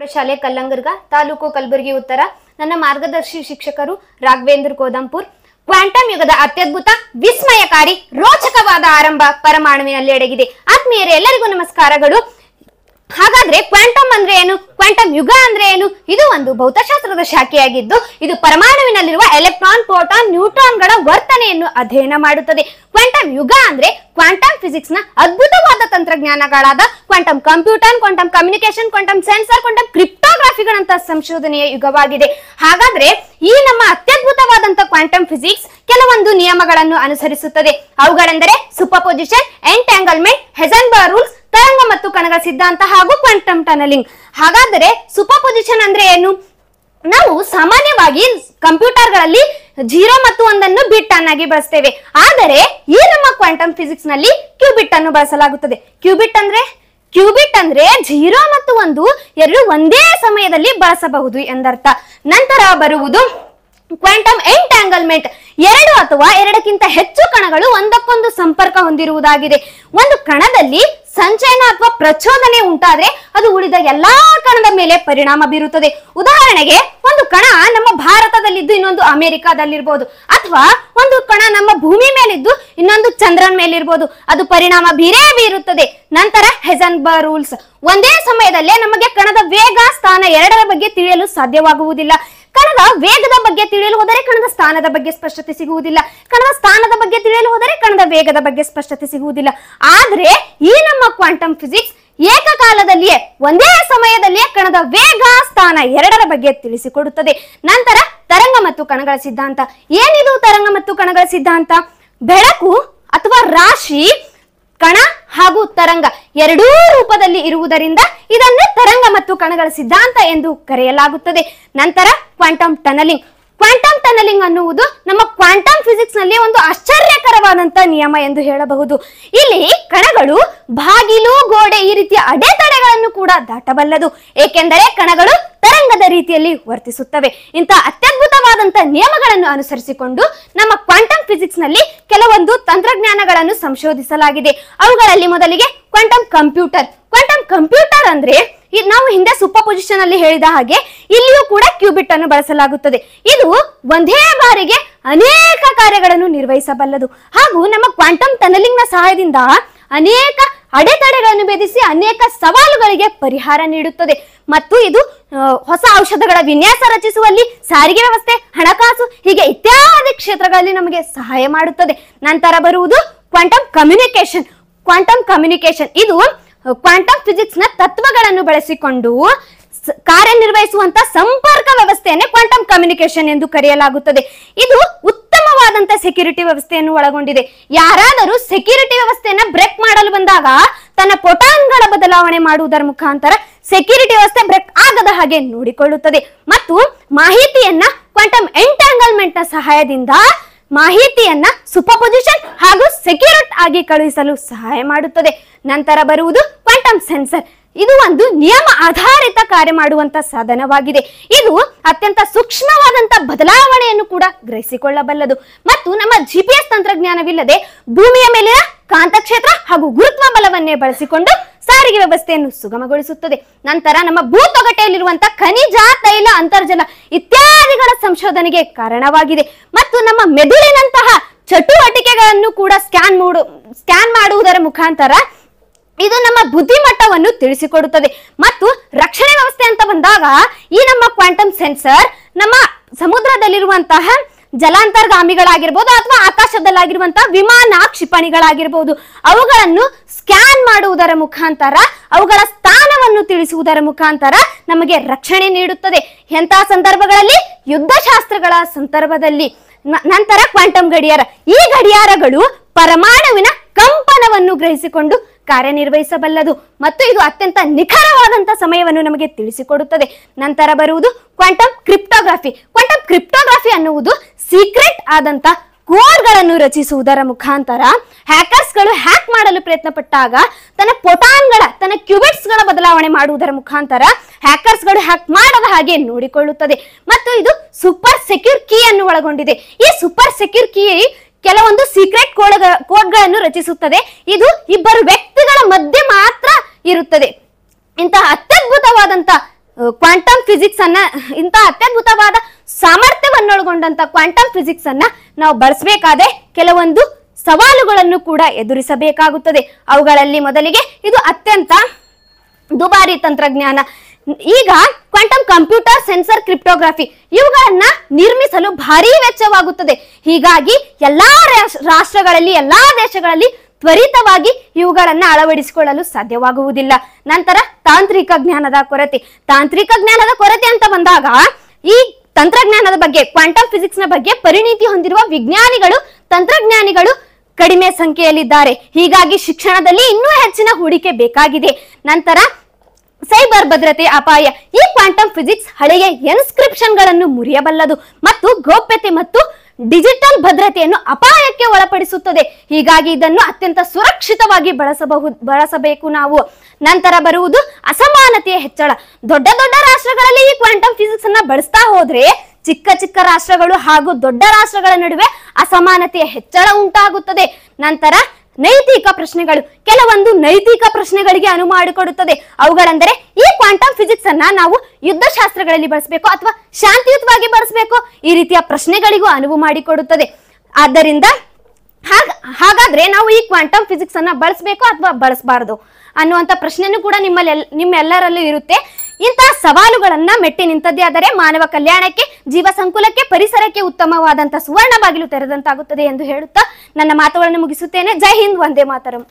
ಪ್ರೌಢಶಾಲೆ ಕಲ್ಲಂಗರ್ಗ ತಾಲೂಕು ಕಲಬುರಗಿ ಉತ್ತರ. ನನ್ನ ಮಾರ್ಗದರ್ಶಿ ಶಿಕ್ಷಕರು ರಾಘವೇಂದ್ರ ಕೋದಂಪುರ್. ಕ್ವಾಂಟಮ್ ಯುಗದ ಅತ್ಯದ್ಭುತ ವಿಸ್ಮಯಕಾರಿ ರೋಚಕವಾದ ಆರಂಭ ಪರಮಾಣುವಿನಲ್ಲಿ ಅಡಗಿದೆ. ಆತ್ಮೀಯರೇ, ಎಲ್ಲರಿಗೂ ನಮಸ್ಕಾರಗಳು. ಹಾಗಾದ್ರೆ ಕ್ವಾಂಟಮ್ ಅಂದ್ರೆ ಏನು, ಕ್ವಾಂಟಮ್ ಯುಗ ಅಂದ್ರೆ ಏನು? ಇದು ಒಂದು ಭೌತಶಾಸ್ತ್ರದ ಶಾಖೆಯಾಗಿದ್ದು ಇದು ಪರಮಾಣುವಿನಲ್ಲಿರುವ ಎಲೆಕ್ಟ್ರಾನ್, ಪ್ರೋಟಾನ್, ನ್ಯೂಟ್ರಾನ್ಗಳ ವರ್ತನೆಯನ್ನು ಅಧ್ಯಯನ ಮಾಡುತ್ತದೆ. ಕ್ವಾಂಟಮ್ ಯುಗ ಅಂದ್ರೆ ಕ್ವಾಂಟಮ್ ಫಿಸಿಕ್ಸ್ ನ ಅದ್ಭುತವಾದ ತಂತ್ರಜ್ಞಾನಗಳಾದ quantum computer, quantum communication, quantum sensor, quantum ಕ್ರಿಪ್ಟೋಗ್ರಫಿಗಳಂತಹ ಸಂಶೋಧನೆಯ ಯುಗವಾಗಿದೆ. ಹಾಗಾದ್ರೆ ಈ ನಮ್ಮ ಅತ್ಯದ್ಭುತವಾದಂತ ಕ್ವಾಂಟಮ್ ಫಿಸಿಕ್ಸ್ ಕೆಲವೊಂದು ನಿಯಮಗಳನ್ನು ಅನುಸರಿಸುತ್ತದೆ. ಅವುಗಳೆಂದರೆ ಸೂಪರ್ಪೊಸಿಷನ್, ಎಂಟ್ಯಾಂಗಲ್ಮೆಂಟ್, ಹೆಸನ್ಬರ್ಗ್ ರೂಲ್ಸ್, ತರಂಗ ಮತ್ತು ಕಣಗಳ ಸಿದ್ಧಾಂತ ಹಾಗೂ ಕ್ವಾಂಟಮ್ ಟನಲಿಂಗ್. ಹಾಗಾದರೆ ಸೂಪರ್ಪೊಸಿಷನ್ ಅಂದ್ರೆ ಏನು? ನಾವು ಸಾಮಾನ್ಯವಾಗಿ ಕಂಪ್ಯೂಟರ್ಗಳಲ್ಲಿ 0 ಮತ್ತು 1 ಬಿಟ್ ಅನ್ನಾಗಿ ಬಳಸ್ತೇವೆ. ಆದರೆ ಈ ನಮ್ಮ ಕ್ವಾಂಟಮ್ ಫಿಸಿಕ್ಸ್ ನಲ್ಲಿ ಕ್ಯೂಬಿಟ್ ಅನ್ನು ಬಳಸಲಾಗುತ್ತದೆ. ಕ್ಯೂಬಿಟ್ ಅಂದ್ರೆ 0 ಮತ್ತು 1 ಎರಡು ಒಂದೇ ಸಮಯದಲ್ಲಿ ಬಳಸಬಹುದು ಎಂದರ್ಥ. ನಂತರ ಬರುವುದು ಕ್ವಾಂಟಮ್ ಎಂಟ್ಯಾಂಗಲ್ಮೆಂಟ್. 2 ಅಥವಾ 2ಕ್ಕಿಂತ ಹೆಚ್ಚು ಕಣಗಳು ಒಂದಕ್ಕೊಂದು ಸಂಪರ್ಕ ಹೊಂದಿರುವುದಾಗಿದೆ. ಒಂದು ಕಣದಲ್ಲಿ ಸಂಚಯನ ಅಥವಾ ಪ್ರಚೋದನೆ ಉಂಟಾದ್ರೆ ಅದು ಉಳಿದ ಎಲ್ಲಾ ಕಣದ ಮೇಲೆ ಪರಿಣಾಮ ಬೀರುತ್ತದೆ. ಉದಾಹರಣೆಗೆ, ಒಂದು ಕಣ ನಮ್ಮ ಭಾರತದಲ್ಲಿದ್ದು ಇನ್ನೊಂದು ಅಮೆರಿಕಾದಲ್ಲಿರ್ಬೋದು, ಅಥವಾ ಒಂದು ಕಣ ನಮ್ಮ ಭೂಮಿ ಮೇಲಿದ್ದು ಇನ್ನೊಂದು ಚಂದ್ರನ ಮೇಲಿರ್ಬೋದು. ಅದು ಪರಿಣಾಮ ಬೀರುತ್ತದೆ. ನಂತರ ಹೆಸನ್ಬರ್ಗ್ ರೂಲ್ಸ್. ಒಂದೇ ಸಮಯದಲ್ಲೇ ನಮಗೆ ಕಣದ ವೇಗ, ಸ್ಥಾನ ಎರಡರ ಬಗ್ಗೆ ತಿಳಿಯಲು ಸಾಧ್ಯವಾಗುವುದಿಲ್ಲ. ಕಣದ ವೇಗದ ಬಗ್ಗೆ ತಿಳಿಯಲು ಹೋದರೆ ಕಣದ ಸ್ಥಾನದ ಬಗ್ಗೆ ಸ್ಪಷ್ಟತೆ ಸಿಗುವುದಿಲ್ಲ. ಕಣದ ಸ್ಥಾನದ ಬಗ್ಗೆ ತಿಳಿಯಲು ಹೋದರೆ ಕಣದ ವೇಗದ ಬಗ್ಗೆ ಸ್ಪಷ್ಟತೆ ಸಿಗುವುದಿಲ್ಲ. ಆದ್ರೆ ಈ ನಮ್ಮ ಕ್ವಾಂಟಮ್ ಫಿಸಿಕ್ಸ್ ಏಕಕಾಲದಲ್ಲಿಯೇ ಒಂದೇ ಸಮಯದಲ್ಲಿಯೇ ಕಣದ ವೇಗ, ಸ್ಥಾನ ಎರಡರ ಬಗ್ಗೆ ತಿಳಿಸಿಕೊಡುತ್ತದೆ. ನಂತರ ತರಂಗ ಮತ್ತು ಕಣಗಳ ಸಿದ್ಧಾಂತ. ಏನಿದು ತರಂಗ ಮತ್ತು ಕಣಗಳ ಸಿದ್ಧಾಂತ? ಬೆಳಕು ಅಥವಾ ರಾಶಿ, ಕಣ ಹಾಗೂ ತರಂಗ ಎರಡೂ ರೂಪದಲ್ಲಿ ಇರುವುದರಿಂದ ಇದನ್ನು ತರಂಗ ಮತ್ತು ಕಣಗಳ ಸಿದ್ಧಾಂತ ಎಂದು ಕರೆಯಲಾಗುತ್ತದೆ. ನಂತರ ಕ್ವಾಂಟಮ್ ಟನಲಿಂಗ್. ಕ್ವಾಂಟಮ್ ಟನಲಿಂಗ್ ಅನ್ನುವುದು ನಮ್ಮ ಕ್ವಾಂಟಮ್ ಫಿಸಿಕ್ಸ್ ನಲ್ಲಿ ಒಂದು ಆಶ್ಚರ್ಯಕರವಾದಂತಹ ನಿಯಮ ಎಂದು ಹೇಳಬಹುದು. ಇಲ್ಲಿ ಕಣಗಳು ಬಾಗಿಲು, ಗೋಡೆ ಈ ರೀತಿಯ ಅಡೆತಡೆಗಳನ್ನು ಕೂಡ ದಾಟಬಲ್ಲದು. ಏಕೆಂದರೆ ಕಣಗಳು ತರಂಗದ ರೀತಿಯಲ್ಲಿ ವರ್ತಿಸುತ್ತವೆ. ಇಂತಹ ಅತ್ಯದ್ಭುತವಾದಂತಹ ನಿಯಮಗಳನ್ನು ಅನುಸರಿಸಿಕೊಂಡು ನಮ್ಮ ಕ್ವಾಂಟಮ್ ಫಿಸಿಕ್ಸ್ ನಲ್ಲಿ ಕೆಲವೊಂದು ತಂತ್ರಜ್ಞಾನಗಳನ್ನು ಸಂಶೋಧಿಸಲಾಗಿದೆ. ಅವುಗಳಲ್ಲಿ ಮೊದಲಿಗೆ ಕ್ವಾಂಟಮ್ ಕಂಪ್ಯೂಟರ್. ಕ್ವಾಂಟಮ್ ಕಂಪ್ಯೂಟರ್ ಅಂದ್ರೆ ನಾವು ಹಿಂದೆ ಸೂಪರ್ಪೊಸಿಷನ್ ಅಲ್ಲಿ ಹೇಳಿದ ಹಾಗೆ ಇಲ್ಲಿಯೂ ಕೂಡ ಕ್ಯೂಬಿಟ್ ಅನ್ನು ಬಳಸಲಾಗುತ್ತದೆ. ಇದು ಒಂದೇ ಬಾರಿಗೆ ಅನೇಕ ಕಾರ್ಯಗಳನ್ನು ನಿರ್ವಹಿಸಬಲ್ಲದು. ಹಾಗೂ ನಮ್ಮ ಕ್ವಾಂಟಮ್ ಟನಲಿಂಗ್ ನ ಸಹಾಯದಿಂದ ಅನೇಕ ಅಡೆತಡೆಗಳನ್ನು ಭೇದಿಸಿ ಅನೇಕ ಸವಾಲುಗಳಿಗೆ ಪರಿಹಾರ ನೀಡುತ್ತದೆ. ಮತ್ತು ಇದು ಹೊಸ ಔಷಧಗಳ ವಿನ್ಯಾಸ ರಚಿಸುವಲ್ಲಿ, ಸಾರಿಗೆ ವ್ಯವಸ್ಥೆ, ಹಣಕಾಸು ಹೀಗೆ ಇತ್ಯಾದಿ ಕ್ಷೇತ್ರಗಳಲ್ಲಿ ನಮಗೆ ಸಹಾಯ ಮಾಡುತ್ತದೆ. ನಂತರ ಬರುವುದು ಕ್ವಾಂಟಮ್ ಕಮ್ಯುನಿಕೇಶನ್. ಕ್ವಾಂಟಮ್ ಕಮ್ಯುನಿಕೇಶನ್ ಇದು ಕ್ವಾಂಟಮ್ ಫಿಸಿಕ್ಸ್ ನ ತತ್ವಗಳನ್ನು ಬಳಸಿಕೊಂಡು ಕಾರ್ಯನಿರ್ವಹಿಸುವಂತ ಸಂಪರ್ಕ ವ್ಯವಸ್ಥೆಯನ್ನೇ ಕ್ವಾಂಟಮ್ ಕಮ್ಯುನಿಕೇಶನ್ ಎಂದು ಕರೆಯಲಾಗುತ್ತದೆ. ಇದು ಉತ್ತಮವಾದಂತ ಸೆಕ್ಯೂರಿಟಿ ವ್ಯವಸ್ಥೆಯನ್ನು ಒಳಗೊಂಡಿದೆ. ಯಾರಾದರೂ ಸೆಕ್ಯೂರಿಟಿ ವ್ಯವಸ್ಥೆಯನ್ನ ಬ್ರೇಕ್ ಮಾಡಲು ಬಂದಾಗ ತನ್ನ ಫೋಟಾನ್ಗಳ ಬದಲಾವಣೆ ಮಾಡುವುದರ ಮುಖಾಂತರ ಸೆಕ್ಯೂರಿಟಿ ವ್ಯವಸ್ಥೆ ಬ್ರೇಕ್ ಆಗದ ಹಾಗೆ ನೋಡಿಕೊಳ್ಳುತ್ತದೆ. ಮತ್ತು ಮಾಹಿತಿಯನ್ನ ಕ್ವಾಂಟಮ್ ಎಂಟ್ಯಾಂಗಲ್ಮೆಂಟ್ ನ ಸಹಾಯದಿಂದ ಮಾಹಿತಿಯನ್ನ ಸೂಪರ್ಪೊಸಿಷನ್ ಹಾಗೂ ಸೆಕ್ಯೂರಿಟ್ ಆಗಿ ಕಳುಹಿಸಲು ಸಹಾಯ ಮಾಡುತ್ತದೆ. ನಂತರ ಬರುವುದು ಕ್ವಾಂಟಮ್ ಸೆನ್ಸರ್. ಇದು ಒಂದು ನಿಯಮ ಆಧಾರಿತ ಕಾರ್ಯ ಮಾಡುವಂತ ಸಾಧನವಾಗಿದೆ. ಇದು ಅತ್ಯಂತ ಸೂಕ್ಷ್ಮವಾದಂತ ಬದಲಾವಣೆಯನ್ನು ಕೂಡ ಗ್ರಹಿಸಿಕೊಳ್ಳಬಲ್ಲದು. ಮತ್ತು ನಮ್ಮ GPS ತಂತ್ರಜ್ಞಾನವಿಲ್ಲದೆ ಭೂಮಿಯ ಮೇಲಿನ ಕಾಂತಕ್ಷೇತ್ರ ಹಾಗೂ ಗುರುತ್ವ ಬಲವನ್ನೇ ಬಳಸಿಕೊಂಡು ಸಾರಿಗೆ ವ್ಯವಸ್ಥೆಯನ್ನು ಸುಗಮಗೊಳಿಸುತ್ತದೆ. ನಂತರ ನಮ್ಮ ಭೂತೊಗಟೆಯಲ್ಲಿರುವಂತಹ ಖನಿಜ, ತೈಲ, ಅಂತರ್ಜಲ ಇತ್ಯಾದಿಗಳ ಸಂಶೋಧನೆಗೆ ಕಾರಣವಾಗಿದೆ. ಮತ್ತು ನಮ್ಮ ಮೆದುಳಿನಂತಹ ಚಟುವಟಿಕೆಗಳನ್ನು ಕೂಡ ಸ್ಕ್ಯಾನ್ ಮಾಡುವುದರ ಮುಖಾಂತರ ಇದು ನಮ್ಮ ಬುದ್ಧಿಮಟ್ಟವನ್ನು ತಿಳಿಸಿಕೊಡುತ್ತದೆ. ಮತ್ತು ರಕ್ಷಣೆ ವ್ಯವಸ್ಥೆ ಅಂತ ಬಂದಾಗ ಈ ನಮ್ಮ ಕ್ವಾಂಟಮ್ ಸೆನ್ಸರ್ ನಮ್ಮ ಸಮುದ್ರದಲ್ಲಿರುವಂತಹ ಜಲಾಂತರ್ಗಾಮಿಗಳಾಗಿರ್ಬೋದು ಅಥವಾ ಆಕಾಶದಲ್ಲಾಗಿರುವಂತಹ ವಿಮಾನ, ಕ್ಷಿಪಣಿಗಳಾಗಿರ್ಬೋದು, ಅವುಗಳನ್ನು ಸ್ಕ್ಯಾನ್ ಮಾಡುವುದರ ಮುಖಾಂತರ ಅವುಗಳ ಸ್ಥಾನವನ್ನು ತಿಳಿಸುವುದರ ಮುಖಾಂತರ ನಮಗೆ ರಕ್ಷಣೆ ನೀಡುತ್ತದೆ. ಎಂತಹ ಸಂದರ್ಭಗಳಲ್ಲಿ? ಯುದ್ಧಶಾಸ್ತ್ರಗಳ ಸಂದರ್ಭದಲ್ಲಿ. ನಂತರ ಕ್ವಾಂಟಮ್ ಗಡಿಯಾರ. ಈ ಗಡಿಯಾರಗಳು ಪರಮಾಣುವಿನ ಕಂಪನವನ್ನು ಗ್ರಹಿಸಿಕೊಂಡು ಕಾರ್ಯನಿರ್ವಹಿಸಬಲ್ಲದು ಮತ್ತು ಇದು ಅತ್ಯಂತ ನಿಖರವಾದಂತ ಸಮಯವನ್ನು ನಮಗೆ ತಿಳಿಸಿಕೊಡುತ್ತದೆ. ನಂತರ ಬರುವುದು ಕ್ವಾಂಟಮ್ ಕ್ರಿಪ್ಟೋಗ್ರಫಿ. ಕ್ವಾಂಟಮ್ ಕ್ರಿಪ್ಟೋಗ್ರಫಿ ಅನ್ನುವುದು ಸೀಕ್ರೆಟ್ ಆದಂತ ಕೋಡ್ಗಳನ್ನು ರಚಿಸುವುದರ ಮುಖಾಂತರ ಹ್ಯಾಕರ್ಸ್ಗಳು ಹ್ಯಾಕ್ ಮಾಡಲು ಪ್ರಯತ್ನ ಪಟ್ಟಾಗ ತನ್ನ ಕ್ಯೂಬಿಟ್ಸ್ಗಳ ಬದಲಾವಣೆ ಮಾಡುವುದರ ಮುಖಾಂತರ ಹ್ಯಾಕರ್ಸ್ಗಳು ಹ್ಯಾಕ್ ಮಾಡದ ಹಾಗೆ ನೋಡಿಕೊಳ್ಳುತ್ತದೆ. ಮತ್ತು ಇದು ಸೂಪರ್ ಸೆಕ್ಯೂರ್ ಕೀ ಅನ್ನು ಒಳಗೊಂಡಿದೆ. ಈ ಸೂಪರ್ ಸೆಕ್ಯೂರ್ ಕೀ ಕೆಲವೊಂದು ಸೀಕ್ರೆಟ್ ಕೋಡ್ಗಳನ್ನು ರಚಿಸುತ್ತದೆ. ಇದು ಇಬ್ಬರು ವ್ಯಕ್ತಿಗಳ ಮಧ್ಯೆ ಮಾತ್ರ ಇರುತ್ತದೆ. ಇಂತಹ ಅತ್ಯದ್ಭುತವಾದಂತ ಕ್ವಾಂಟಮ್ ಫಿಸಿಕ್ಸ್ ಅನ್ನ, ಇಂತಹ ಅತ್ಯದ್ಭುತವಾದ ಸಾಮರ್ಥ್ಯವನ್ನೊಳಗೊಂಡಂತ ಕ್ವಾಂಟಮ್ ಫಿಸಿಕ್ಸ್ ಅನ್ನ ನಾವು ಬಳಸಬೇಕಾದ್ರೆ ಕೆಲವೊಂದು ಸವಾಲುಗಳನ್ನು ಕೂಡ ಎದುರಿಸಬೇಕಾಗುತ್ತದೆ. ಅವುಗಳಲ್ಲಿ ಮೊದಲಿಗೆ ಇದು ಅತ್ಯಂತ ದುಬಾರಿ ತಂತ್ರಜ್ಞಾನ. ಈಗ ಕ್ವಾಂಟಮ್ ಕಂಪ್ಯೂಟರ್, ಸೆನ್ಸರ್, ಕ್ರಿಪ್ಟೋಗ್ರಫಿ ಇವುಗಳನ್ನ ನಿರ್ಮಿಸಲು ಭಾರೀ ವೆಚ್ಚವಾಗುತ್ತದೆ. ಹೀಗಾಗಿ ಎಲ್ಲಾ ರಾಷ್ಟ್ರಗಳಲ್ಲಿ, ಎಲ್ಲಾ ದೇಶಗಳಲ್ಲಿ ತ್ವರಿತವಾಗಿ ಇವುಗಳನ್ನ ಅಳವಡಿಸಿಕೊಳ್ಳಲು ಸಾಧ್ಯವಾಗುವುದಿಲ್ಲ. ನಂತರ ತಾಂತ್ರಿಕ ಜ್ಞಾನದ ಕೊರತೆ. ತಾಂತ್ರಿಕ ಜ್ಞಾನದ ಕೊರತೆ ಅಂತ ಬಂದಾಗ ಈ ತಂತ್ರಜ್ಞಾನದ ಬಗ್ಗೆ, ಕ್ವಾಂಟಮ್ ಫಿಸಿಕ್ಸ್ ನ ಬಗ್ಗೆ ಪರಿಣಿತಿ ಹೊಂದಿರುವ ವಿಜ್ಞಾನಿಗಳು, ತಂತ್ರಜ್ಞಾನಿಗಳು ಕಡಿಮೆ ಸಂಖ್ಯೆಯಲ್ಲಿದ್ದಾರೆ. ಹೀಗಾಗಿ ಶಿಕ್ಷಣದಲ್ಲಿ ಇನ್ನೂ ಹೆಚ್ಚಿನ ಹೂಡಿಕೆ ಬೇಕಾಗಿದೆ. ನಂತರ ಸೈಬರ್ ಭದ್ರತೆ ಅಪಾಯ. ಈ ಕ್ವಾಂಟಮ್ ಫಿಸಿಕ್ಸ್ ಹಳೆಯ ಎನ್ಸ್ಕ್ರಿಪ್ಷನ್ ಗಳನ್ನು ಮುರಿಯಬಲ್ಲದು ಮತ್ತು ಗೌಪ್ಯತೆ ಮತ್ತು ಡಿಜಿಟಲ್ ಭದ್ರತೆಯನ್ನು ಅಪಾಯಕ್ಕೆ ಒಳಪಡಿಸುತ್ತದೆ. ಹೀಗಾಗಿ ಇದನ್ನು ಅತ್ಯಂತ ಸುರಕ್ಷಿತವಾಗಿ ಬಳಸಬೇಕು ನಾವು. ನಂತರ ಬರುವುದು ಅಸಮಾನತೆಯ ಹೆಚ್ಚಳ. ದೊಡ್ಡ ದೊಡ್ಡ ರಾಷ್ಟ್ರಗಳಲ್ಲಿ ಈ ಕ್ವಾಂಟಮ್ ಫಿಸಿಕ್ಸ್ ಅನ್ನ ಬಳಸ್ತಾ ಹೋದ್ರೆ ಚಿಕ್ಕ ಚಿಕ್ಕ ರಾಷ್ಟ್ರಗಳು ಹಾಗೂ ದೊಡ್ಡ ರಾಷ್ಟ್ರಗಳ ನಡುವೆ ಅಸಮಾನತೆಯ ಹೆಚ್ಚಳ ಉಂಟಾಗುತ್ತದೆ. ನಂತರ ನೈತಿಕ ಪ್ರಶ್ನೆಗಳು. ಕೆಲವೊಂದು ನೈತಿಕ ಪ್ರಶ್ನೆಗಳಿಗೆ ಅನುವು ಮಾಡಿಕೊಡುತ್ತದೆ. ಅವುಗಳೆಂದರೆ ಈ ಕ್ವಾಂಟಮ್ ಫಿಸಿಕ್ಸ್ ಅನ್ನ ನಾವು ಯುದ್ಧಶಾಸ್ತ್ರಗಳಲ್ಲಿ ಬಳಸಬೇಕು ಅಥವಾ ಶಾಂತಿಯುತವಾಗಿ ಬಳಸಬೇಕು, ಈ ರೀತಿಯ ಪ್ರಶ್ನೆಗಳಿಗೂ ಅನುವು ಮಾಡಿಕೊಡುತ್ತದೆ. ಆದ್ದರಿಂದ ಹಾಗಾದ್ರೆ ನಾವು ಈ ಕ್ವಾಂಟಮ್ ಫಿಸಿಕ್ಸ್ ಅನ್ನ ಬಳಸಬೇಕು ಅಥವಾ ಬಳಸಬಾರದು ಅನ್ನುವಂತ ಪ್ರಶ್ನೆನೂ ಕೂಡ ನಿಮ್ಮೆಲ್ಲರಲ್ಲೂ ಇರುತ್ತೆ. ಇಂತಹ ಸವಾಲುಗಳನ್ನ ಮೆಟ್ಟಿ ನಿಂತದ್ದೇ ಆದರೆ ಮಾನವ ಕಲ್ಯಾಣಕ್ಕೆ, ಜೀವ ಸಂಕುಲಕ್ಕೆ, ಪರಿಸರಕ್ಕೆ ಉತ್ತಮವಾದಂತಹ ಸುವರ್ಣ ಬಾಗಿಲು ತೆರೆದಂತಾಗುತ್ತದೆ ಎಂದು ಹೇಳುತ್ತಾ ನನ್ನ ಮಾತುಗಳನ್ನು ಮುಗಿಸುತ್ತೇನೆ. ಜೈ ಹಿಂದ್, ವಂದೇ ಮಾತರಂ.